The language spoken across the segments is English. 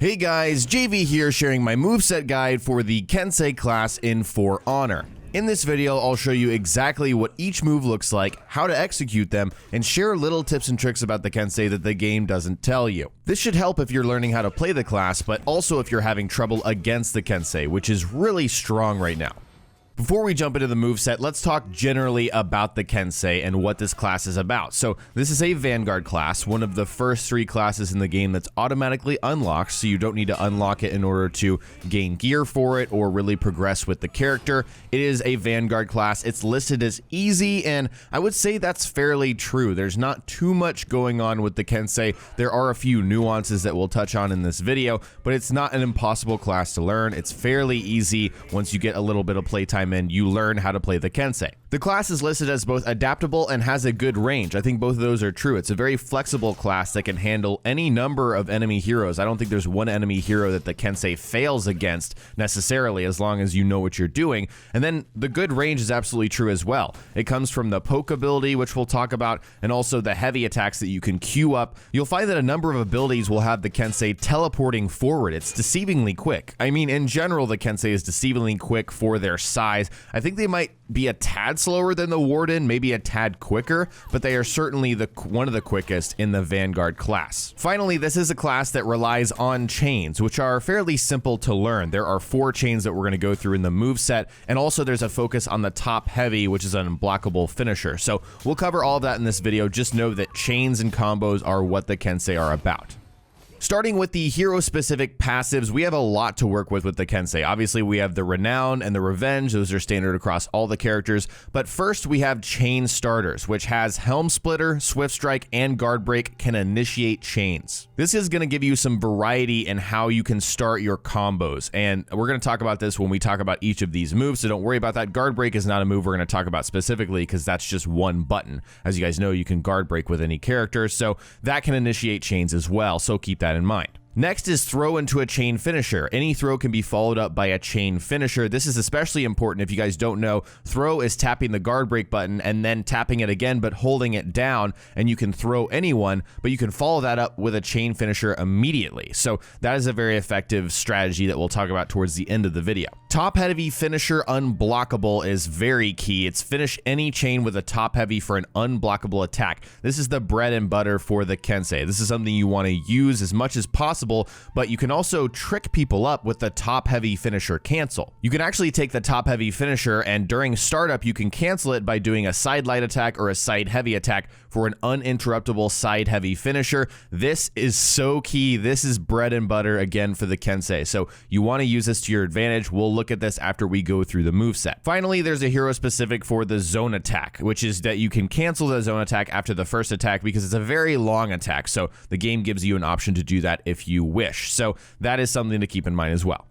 Hey guys, JV here sharing my moveset guide for the Kensei class in For Honor. In this video, I'll show you exactly what each move looks like, how to execute them, and share little tips and tricks about the Kensei that the game doesn't tell you. This should help if you're learning how to play the class, but also if you're having trouble against the Kensei, which is really strong right now. Before we jump into the moveset, let's talk generally about the Kensei and what this class is about. So this is a Vanguard class, one of the first 3 classes in the game that's automatically unlocked, so you don't need to unlock it in order to gain gear for it or really progress with the character. It is a Vanguard class. It's listed as easy, and I would say that's fairly true. There's not too much going on with the Kensei. There are a few nuances that we'll touch on in this video, but it's not an impossible class to learn. It's fairly easy once you get a little bit of playtime and you learn how to play the Kensei. The class is listed as both adaptable and has a good range. I think both of those are true. It's a very flexible class that can handle any number of enemy heroes. I don't think there's one enemy hero that the Kensei fails against necessarily, as long as you know what you're doing. And then the good range is absolutely true as well. It comes from the poke ability, which we'll talk about, and also the heavy attacks that you can queue up. You'll find that a number of abilities will have the Kensei teleporting forward. It's deceivingly quick. I mean, in general, the Kensei is deceivingly quick for their size. I think they might be a tad slower than the Warden, maybe a tad quicker, but they are certainly one of the quickest in the Vanguard class. Finally, this is a class that relies on chains, which are fairly simple to learn. There are 4 chains that we're going to go through in the moveset, and also there's a focus on the top heavy, which is an unblockable finisher. So we'll cover all of that in this video. Just know that chains and combos are what the Kensei are about. Starting with the hero-specific passives, we have a lot to work with the Kensei. Obviously, we have the Renown and the Revenge. Those are standard across all the characters. But first, we have Chain Starters, which has Helm Splitter, Swift Strike, and Guard Break can initiate chains. This is going to give you some variety in how you can start your combos. And we're going to talk about this when we talk about each of these moves, so don't worry about that. Guard Break is not a move we're going to talk about specifically because that's just one button. As you guys know, you can Guard Break with any character, so that can initiate chains as well, so keep that in mind. Next is throw into a chain finisher. Any throw can be followed up by a chain finisher. This is especially important if you guys don't know. Throw is tapping the guard break button and then tapping it again but holding it down, and you can throw anyone, but you can follow that up with a chain finisher immediately. So that is a very effective strategy that we'll talk about towards the end of the video. Top heavy finisher unblockable is very key. It's finish any chain with a top heavy for an unblockable attack. This is the bread and butter for the Kensei. This is something you want to use as much as possible, but you can also trick people up with the top heavy finisher cancel. You can actually take the top heavy finisher, and during startup you can cancel it by doing a side light attack or a side heavy attack for an uninterruptible side heavy finisher. This is so key. This is bread and butter again for the Kensei, so you want to use this to your advantage. We'll look at this after we go through the moveset. Finally, there's a hero specific for the zone attack, which is that you can cancel the zone attack after the first attack because it's a very long attack, so the game gives you an option to do that if you wish. So that is something to keep in mind as well.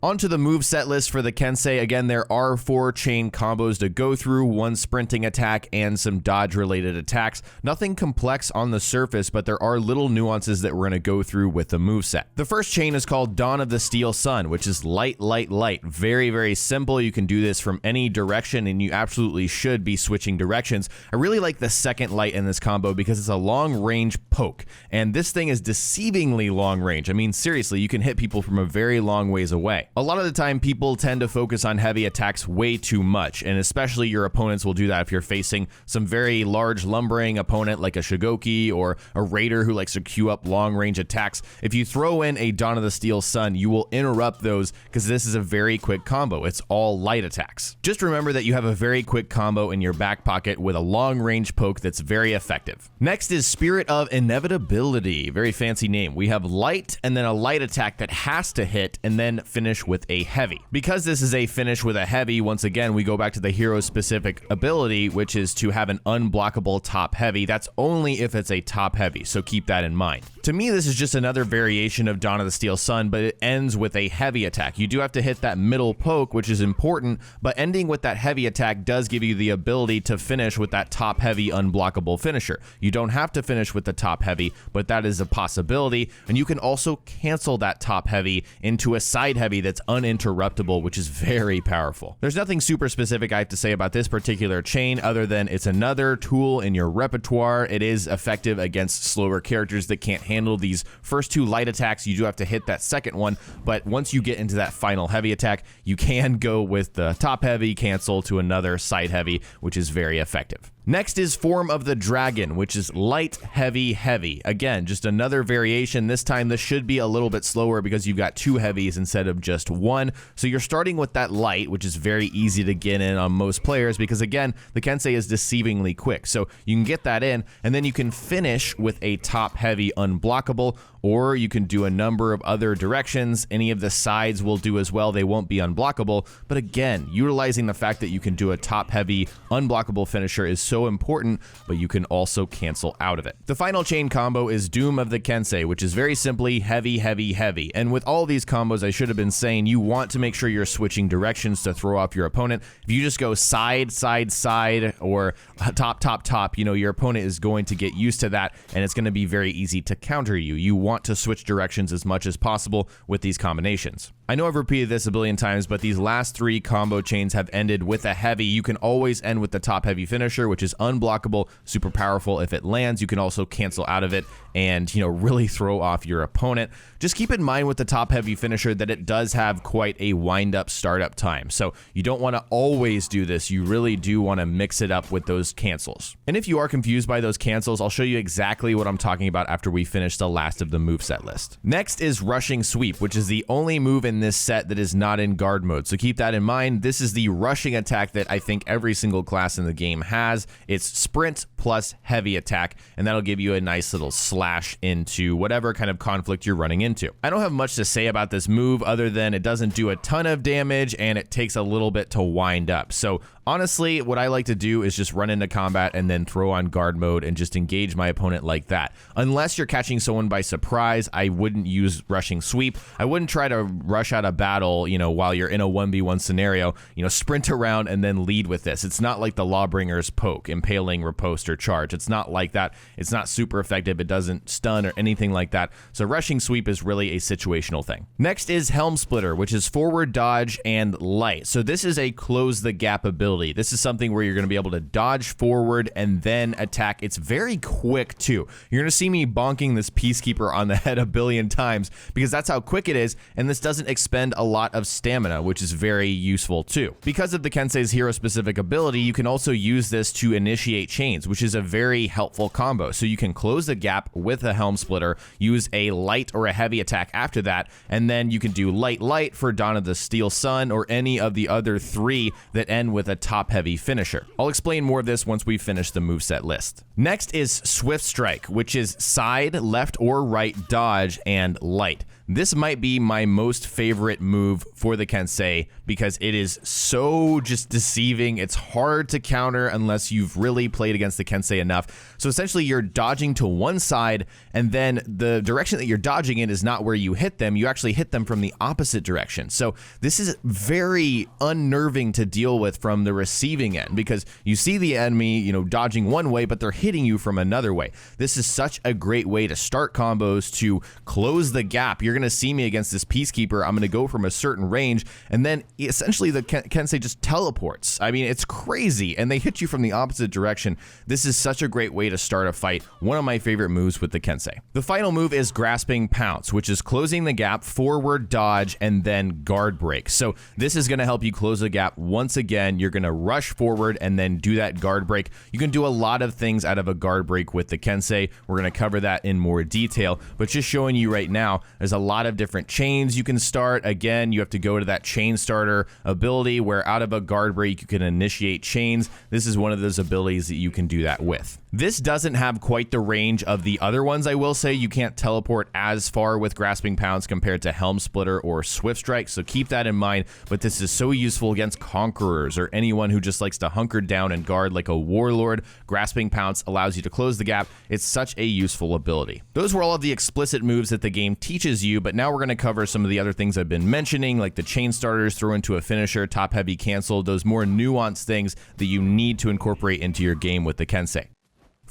Onto the moveset list for the Kensei. Again, there are 4 chain combos to go through, 1 sprinting attack and some dodge related attacks. Nothing complex on the surface, but there are little nuances that we're going to go through with the moveset. The first chain is called Dawn of the Steel Sun, which is light, light, light. Very, very simple. You can do this from any direction, and you absolutely should be switching directions. I really like the second light in this combo because it's a long range poke, and this thing is deceivingly long range. I mean, seriously, you can hit people from a very long ways away. A lot of the time, people tend to focus on heavy attacks way too much, and especially your opponents will do that if you're facing some very large lumbering opponent like a Shigoki or a Raider who likes to queue up long-range attacks. If you throw in a Dawn of the Steel Sun, you will interrupt those because this is a very quick combo. It's all light attacks. Just remember that you have a very quick combo in your back pocket with a long-range poke that's very effective. Next is Spirit of Inevitability. Very fancy name. We have light and then a light attack that has to hit and then finish with a heavy. Because this is a finish with a heavy, once again, we go back to the hero specific ability, which is to have an unblockable top heavy. That's only if it's a top heavy, so keep that in mind. To me, this is just another variation of Dawn of the Steel Sun, but it ends with a heavy attack. You do have to hit that middle poke, which is important, but ending with that heavy attack does give you the ability to finish with that top heavy unblockable finisher. You don't have to finish with the top heavy, but that is a possibility, and you can also cancel that top heavy into a side heavy that's it's uninterruptible, which is very powerful. There's nothing super specific I have to say about this particular chain other than it's another tool in your repertoire. It is effective against slower characters that can't handle these first two light attacks. You do have to hit that second one, but once you get into that final heavy attack, you can go with the top heavy, cancel to another side heavy, which is very effective. Next is Form of the Dragon, which is light, heavy, heavy. Again, just another variation. This time this should be a little bit slower because you've got two heavies instead of just one. So you're starting with that light, which is very easy to get in on most players because, again, the Kensei is deceivingly quick. So you can get that in, and then you can finish with a top heavy unblockable, or you can do a number of other directions. Any of the sides will do as well. They won't be unblockable. But again, utilizing the fact that you can do a top heavy unblockable finisher is so important, but you can also cancel out of it. The final chain combo is Doom of the Kensei, which is very simply heavy, heavy, heavy. And with all these combos, I should have been saying you want to make sure you're switching directions to throw off your opponent. If you just go side, side, side, or top, top, top, you know, your opponent is going to get used to that, and it's going to be very easy to counter you. You want to switch directions as much as possible with these combinations. I know I've repeated this a billion times, but these last three combo chains have ended with a heavy. You can always end with the top heavy finisher, which is unblockable, super powerful. If it lands, you can also cancel out of it and, you know, really throw off your opponent. Just keep in mind with the top heavy finisher that it does have quite a wind up startup time. So you don't want to always do this. You really do want to mix it up with those cancels. And if you are confused by those cancels, I'll show you exactly what I'm talking about after we finish the last of the moveset list. Next is Rushing Sweep, which is the only move in this set that is not in guard mode. So keep that in mind. This is the rushing attack that I think every single class in the game has. It's sprint plus heavy attack, and that'll give you a nice little slash into whatever kind of conflict you're running into. I don't have much to say about this move other than it doesn't do a ton of damage and it takes a little bit to wind up. So honestly, what I like to do is just run into combat and then throw on guard mode and just engage my opponent like that. Unless you're catching someone by surprise, I wouldn't use Rushing Sweep. I wouldn't try to rush out of battle, you know, while you're in a 1v1 scenario, you know, sprint around and then lead with this. It's not like the Lawbringer's Poke, Impaling, Riposte, or Charge. It's not like that. It's not super effective. It doesn't stun or anything like that. So Rushing Sweep is really a situational thing. Next is Helm Splitter, which is forward dodge and light. So this is a close the gap ability. This is something where you're going to be able to dodge forward and then attack. It's very quick too. You're going to see me bonking this Peacekeeper on the head a billion times because that's how quick it is, and this doesn't expend a lot of stamina, which is very useful too. Because of the Kensei's hero specific ability, you can also use this to initiate chains, which is a very helpful combo. So you can close the gap with a Helm Splitter, use a light or a heavy attack after that, and then you can do light light for Dawn of the Steel Sun or any of the other three that end with a top heavy finisher. I'll explain more of this once we finish the moveset list. Next is Swift Strike, which is side, left, or right dodge and light. This might be my most favorite move for the Kensei because it is so just deceiving. It's hard to counter unless you've really played against the Kensei enough. So essentially you're dodging to one side, and then the direction that you're dodging in is not where you hit them. You actually hit them from the opposite direction. So this is very unnerving to deal with from the receiving end because you see the enemy, you know, dodging one way, but they're hitting you from another way. This is such a great way to start combos, to close the gap. You're going to see me against this Peacekeeper. I'm going to go from a certain range, and then essentially the Kensei just teleports. I mean, it's crazy, and they hit you from the opposite direction. This is such a great way to start a fight. One of my favorite moves with the Kensei. The final move is Grasping Pounce, which is closing the gap, forward dodge, and then guard break. So this is going to help you close the gap. Once again, you're going to rush forward and then do that guard break. You can do a lot of things out of a guard break with the Kensei. We're going to cover that in more detail, but just showing you right now, there's a lot of different chains you can start. Again, you have to go to that chain starter ability where out of a guard break you can initiate chains. This is one of those abilities that you can do that with. This doesn't have quite the range of the other ones, I will say. You can't teleport as far with Grasping Pounce compared to Helm Splitter or Swift Strike, so keep that in mind, but this is so useful against Conquerors or anyone who just likes to hunker down and guard like a warlord. Grasping Pounce allows you to close the gap. It's such a useful ability. Those were all of the explicit moves that the game teaches you, but now we're going to cover some of the other things I've been mentioning, like the chain starters, throw into a finisher, top heavy, cancel, those more nuanced things that you need to incorporate into your game with the Kensei.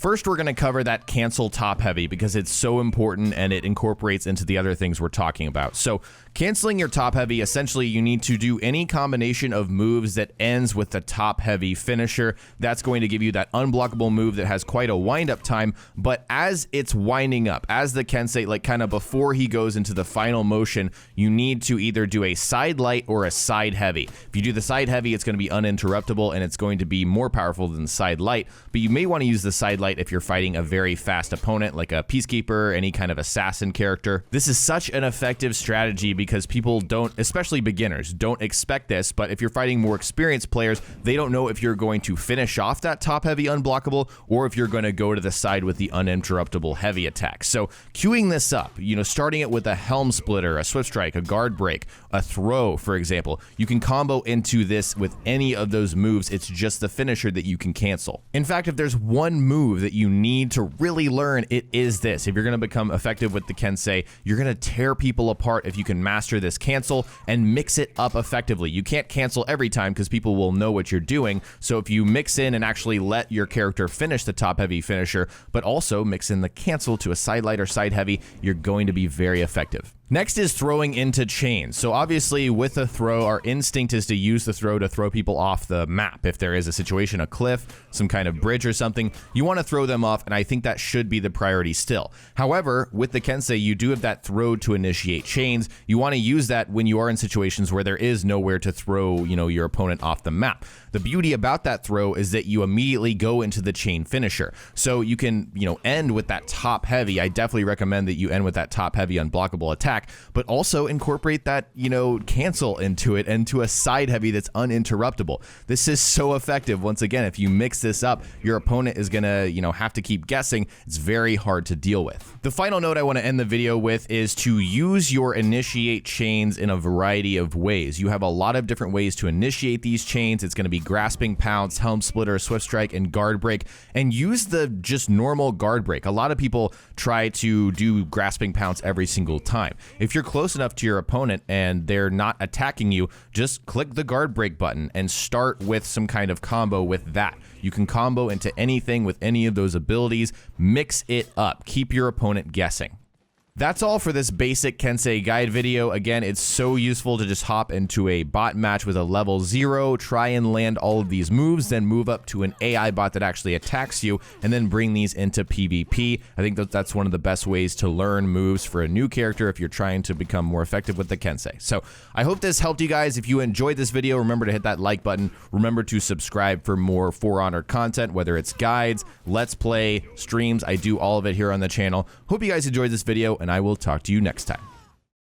First, we're going to cover that cancel top heavy because it's so important and it incorporates into the other things we're talking about. So canceling your top heavy, essentially you need to do any combination of moves that ends with the top heavy finisher. That's going to give you that unblockable move that has quite a wind up time, but as it's winding up, as the Kensei, like kind of before he goes into the final motion, you need to either do a side light or a side heavy. If you do the side heavy, it's going to be uninterruptible and it's going to be more powerful than the side light, but you may want to use the side light if you're fighting a very fast opponent like a peacekeeper, any kind of assassin character. This is such an effective strategy because people don't, especially beginners, don't expect this, but if you're fighting more experienced players, they don't know if you're going to finish off that top heavy unblockable or if you're going to go to the side with the uninterruptible heavy attack. So queuing this up, starting it with a helm splitter, a swift strike, a guard break, a throw, for example, you can combo into this with any of those moves. It's just the finisher that you can cancel. In fact, if there's one move that you need to really learn, it is this. If you're going to become effective with the Kensei, you're going to tear people apart if you can master this cancel and mix it up effectively. You can't cancel every time because people will know what you're doing. So if you mix in and actually let your character finish the top heavy finisher, but also mix in the cancel to a side light or side heavy, you're going to be very effective. Next is throwing into chains. So obviously with a throw, our instinct is to use the throw to throw people off the map. If there is a situation, a cliff, some kind of bridge or something, you want to throw them off, and I think that should be the priority still. However, with the Kensei, you do have that throw to initiate chains. You want to use that when you are in situations where there is nowhere to throw, your opponent off the map. The beauty about that throw is that you immediately go into the chain finisher. So you can, end with that top heavy. I definitely recommend that you end with that top heavy unblockable attack, but also incorporate that, cancel into it and to a side heavy that's uninterruptible. This is so effective. Once again, if you mix this up, your opponent is gonna, have to keep guessing. It's very hard to deal with. The final note I want to end the video with is to use your initiate chains in a variety of ways. You have a lot of different ways to initiate these chains. It's going to be grasping pounce, helm splitter, swift strike, and guard break, and use the just normal guard break. A lot of people try to do grasping pounce every single time. If you're close enough to your opponent and they're not attacking you, just click the guard break button and start with some kind of combo with that. You can combo into anything with any of those abilities. Mix it up. Keep your opponent guessing. That's all for this basic Kensei guide video. Again, it's so useful to just hop into a bot match with a level 0, try and land all of these moves, then move up to an AI bot that actually attacks you, and then bring these into PvP. I think that's one of the best ways to learn moves for a new character if you're trying to become more effective with the Kensei. So I hope this helped you guys. If you enjoyed this video, remember to hit that like button. Remember to subscribe for more For Honor content, whether it's guides, let's play, streams. I do all of it here on the channel. Hope you guys enjoyed this video, and I will talk to you next time.